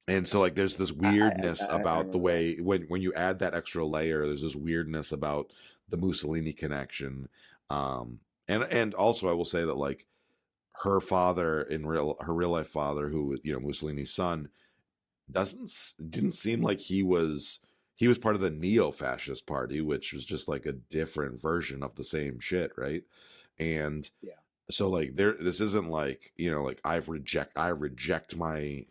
And so like there's this I weirdness I about the remember that. way when you add that extra layer, there's this weirdness about the Mussolini connection. And also I will say that like her father her real life father, who Mussolini's son, didn't seem like he was part of the neo-fascist party, which was just like a different version of the same shit, right? And Yeah. so like this isn't like like I reject my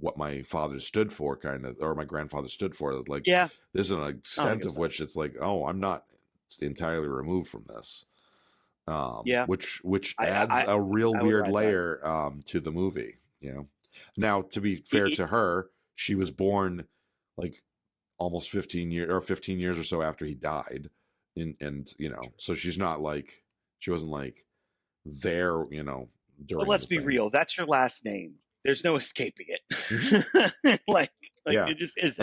what my father stood for, kind of, or my grandfather stood for. Like Yeah. there's an I don't think extent it's of that. which it's like, oh, I'm not entirely removed from this, Yeah. which I I adds I a real I would weird ride that. layer to the movie. Now, to be It, fair it, to her, she was born like almost 15 years or so after he died, and so she's not like she wasn't like there but during let's the be thing. real. That's your last name. There's no escaping Hmm. it. like Yeah, it just isn't.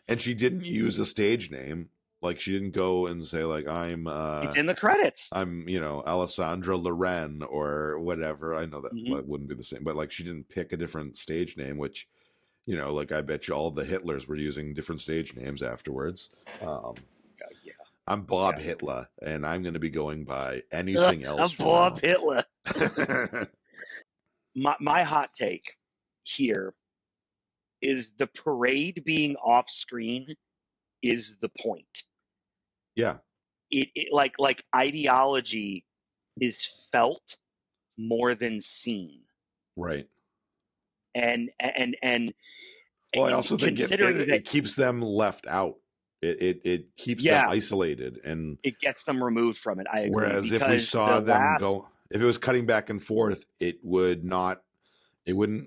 and she didn't use a stage name. Like she didn't go and say like It's in the credits. I'm Alessandra Loren or whatever. I know that Hmm. that wouldn't be the same, but like she didn't pick a different stage name, which like I bet you all the Hitlers were using different stage names afterwards. Um, Yeah. I'm Bob Yeah. Hitler, and I'm going to be going by anything else I'm from Bob now. Hitler. My hot take here is the parade being off screen is the point. Yeah, It like ideology is felt more than seen. right. and Well, I also think considering that, it keeps them left out. It keeps them yeah, isolated, and it gets them removed from it. I agree, whereas if we because the saw them last, go, if it was cutting back and forth, it wouldn't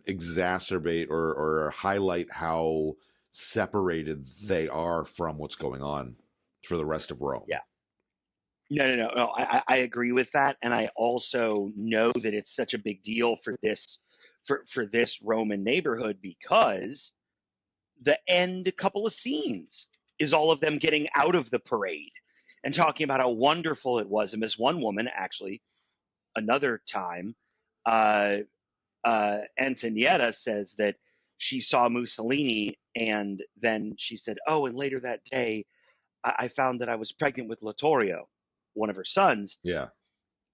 exacerbate or highlight how separated they are from what's going on for the rest of Rome. yeah, no, I agree with that, and I also know that it's such a big deal for this, for this Roman neighborhood, because the end couple of scenes is all of them getting out of the parade and talking about how wonderful it was. And this one woman, actually, another time, uh, Antonietta says that she saw Mussolini, and then she said, "Oh, and later that day, I found that I was pregnant with Littorio, one of her sons." Yeah,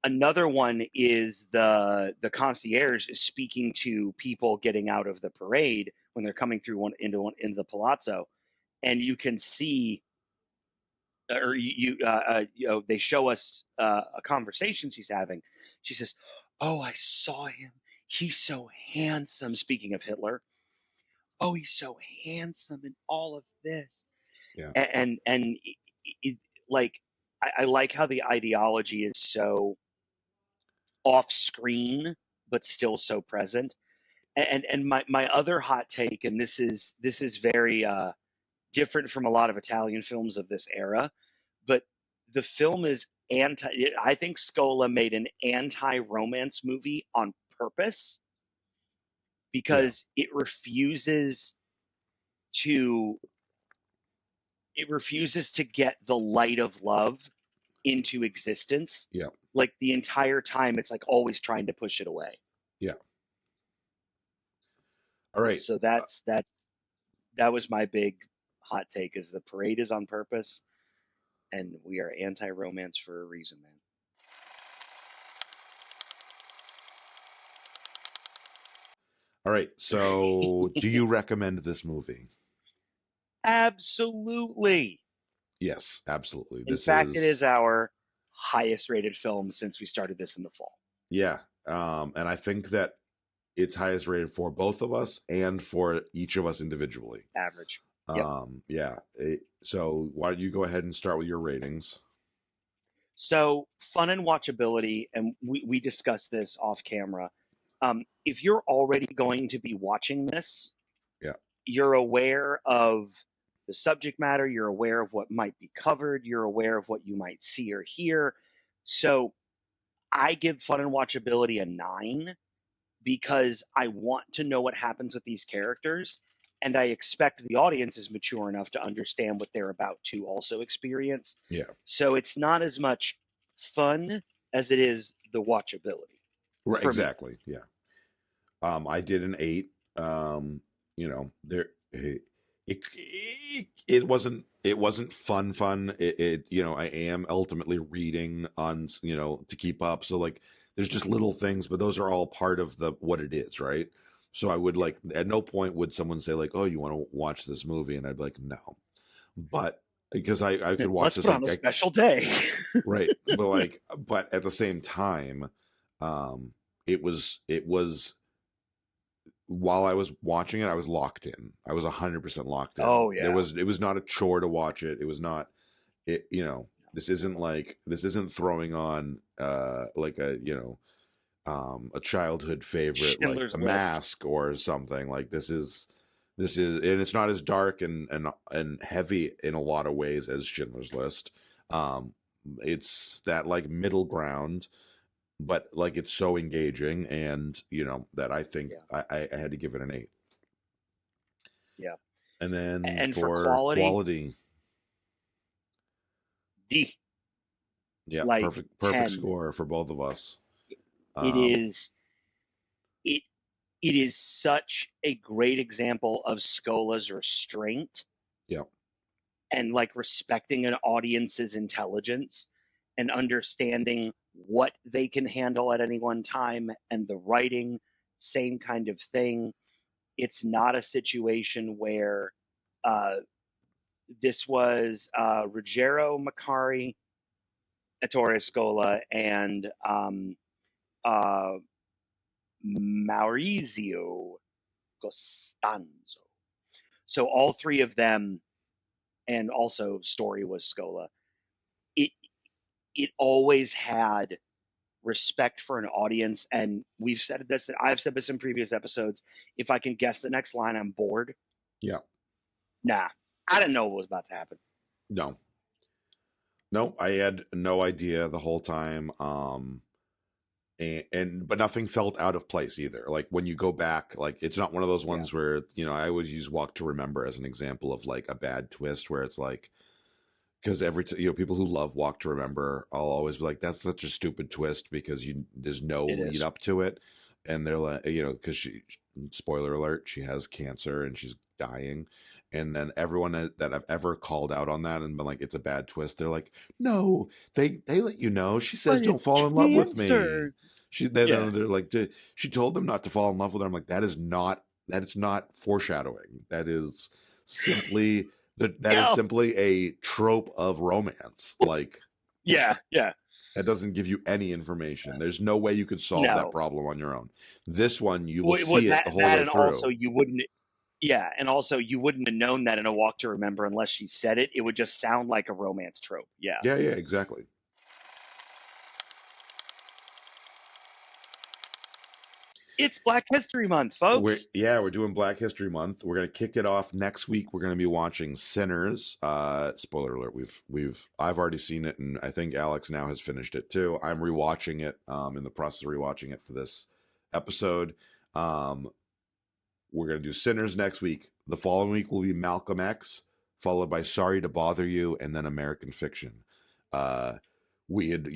Another one is the concierge is speaking to people getting out of the parade when they're coming through into the palazzo, and you can see, or they show us a conversation she's having. She says, "Oh, I saw him. He's so handsome." Speaking of Hitler, "Oh, he's so handsome in all of this," yeah, and it, like, I like how the ideology is so off screen but still so present. And my other hot take, and this is very different from a lot of Italian films of this era, but the film is anti. I think Scola made an anti-romance movie on purpose, yeah, because to it refuses to get the light of love into existence. yeah. Like, the entire time, it's like always trying to push it away. Yeah. All right. So that was my big hot take: is the parade is on purpose, and we are anti-romance for a reason, man. All right. So, do you recommend this movie? Absolutely. Yes, absolutely. In This fact, it is is our highest rated film since we started this in the fall. yeah. And I think that it's highest rated for both of us and for each of us individually. Average. Yep. Yeah. So why don't you go ahead and start with your ratings? So, fun and watchability, and we discussed this off camera. If you're already going to be watching this, Yeah. you're aware of the subject matter, you're aware of what might be covered, you're aware of what you might see or hear. So, I give fun and watchability a 9, because I want to know what happens with these characters, and I expect the audience is mature enough to understand what they're about to also experience. Yeah. So it's not as much fun as it is the watchability Right. for me. Exactly. Yeah. I did an 8. There it wasn't fun. I am ultimately reading on to keep up. So like there's just little things, but those are all part of the what it is, right? So I would Yeah. like at no point would someone say like, "Oh, you want to watch this movie?" And I'd be like, "No." But because I could watch Let's this put on like a special day. right, but at the same time, um, it was while I was watching it, I was locked in. I was 100% locked in. Oh yeah. It was not a chore to watch it. It was not it. This isn't throwing on like a childhood favorite like The Schindler's List. Mask or something. Like this is and it's not as dark and heavy in a lot of ways as Schindler's List. Um, it's that like middle ground, but like it's so engaging, and that I think Yeah. I had to give it an 8. Yeah. And then And for for quality, quality, D, yeah, like, perfect 10. score for both of us. It Um, is it it is such a great example of Scola's restraint, yeah, and like respecting an audience's intelligence and understanding what they can handle at any one time. And the writing, same kind of thing. It's not a situation where uh, this was Ruggiero Macari, Ettore Scola, and uh, Maurizio. Costanzo. So all three of them, and also Story was Scola. It it always had respect for an audience, and we've said this. I've said this in previous episodes. If I can guess the next line, I'm bored. Yeah. Nah, I didn't know what was about to happen. No. No, I had no idea the whole time. And but nothing felt out of place either. Like when you go back, like it's not one of those Yeah, ones where, I always use Walk to Remember as an example of like a bad twist where it's like, because people who love Walk to Remember, I'll always be like, that's such a stupid twist because there's no it lead is. up to it, and they're like, because spoiler alert, she has cancer and she's dying, and then everyone that I've ever called out on that and been like, it's a bad twist, they're like, no, they let you know. She says, But don't it's fall in love with me. cancer. Then Yeah. they're like, she told them not to fall in love with her. I'm like, that is not foreshadowing. That is simply that is Yeah. simply a trope of romance. Like Yeah. Yeah. that doesn't give you any information. There's no way you could solve that No. problem on your own. This one, you will What see it that the whole that way and also through. you wouldn't. Yeah, and also you wouldn't have known that in A Walk to Remember unless she said it. It would just sound like a romance trope. Yeah. Yeah, yeah, exactly. It's Black History Month, folks. We're doing Black History Month. We're gonna kick it off next week. We're gonna be watching Sinners. Spoiler alert: I've already seen it, and I think Alex now has finished it too. I'm rewatching it. In the process of rewatching it for this episode. We're gonna do Sinners next week. The following week will be Malcolm X, followed by Sorry to Bother You, and then American Fiction. Uh, we had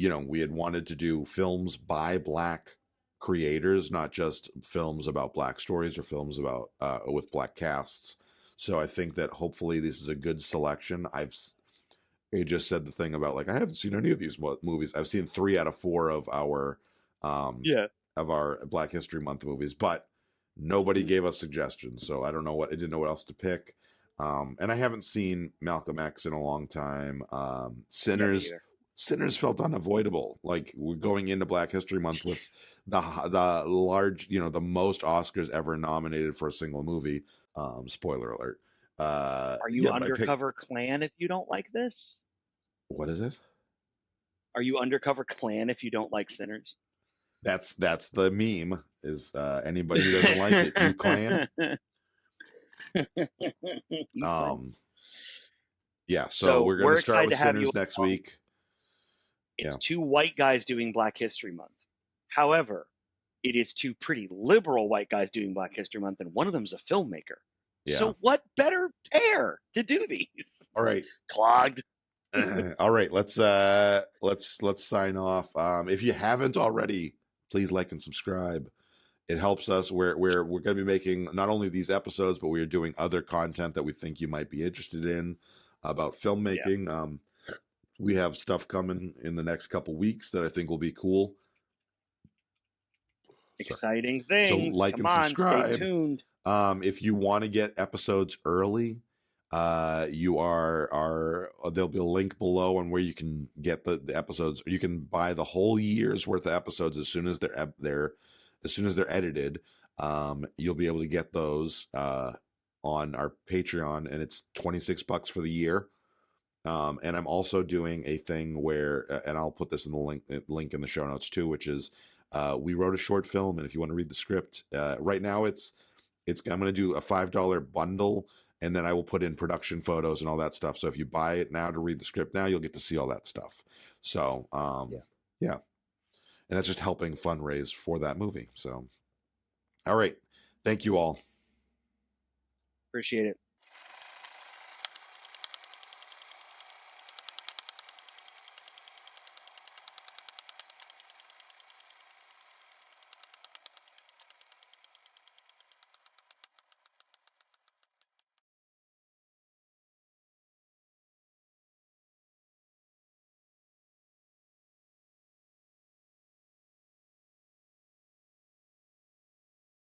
wanted to do films by Black creators, not just films about Black stories or films about with Black casts. So I think that hopefully this is a good selection. I just said the thing about like I haven't seen any of these movies. I've seen 3 out of 4 um Yeah. of our Black History Month movies, but nobody gave us suggestions, so I didn't know what else to pick. And I haven't seen Malcolm X in a long time. Yeah, me either. Sinners felt unavoidable. Like we're going into Black History Month with the large, the most Oscars ever nominated for a single movie. Spoiler alert. Are you Yeah, but I picked. undercover Klan if you don't like this? What is it? Are you undercover Klan if you don't like Sinners? That's the meme. Is anybody who doesn't like it, you clan? You Klan. Um, yeah. So So we're gonna we're start excited with to have you Sinners next along. week. It's Yeah. two white guys doing Black History Month. However, it is two pretty liberal white guys doing Black History Month, and one of them's a filmmaker. Yeah. So what better pair to do these? All right. Clogged. All right. Let's sign off. If you haven't already, please like and subscribe. It helps us. We're going to be making not only these episodes, but we are doing other content that we think you might be interested in about Yeah. filmmaking. We have stuff coming in the next couple weeks that I think will be cool. Sorry. Exciting So things. like Come and on, stay subscribe. tuned. If you want to get episodes early, you are there'll be a link below on where you can get the episodes. You can buy the whole year's worth of episodes as soon as they're edited. You'll be able to get those on our Patreon, and it's $26 for the year. And I'm also doing a thing where, and I'll put this in the link in the show notes too, which is we wrote a short film, and if you want to read the script, right now I'm going to do a $5 bundle, and then I will put in production photos and all that stuff. So if you buy it now to read the script now, you'll get to see all that stuff. So yeah, and that's just helping fundraise for that movie. So all right, thank you all. Appreciate it.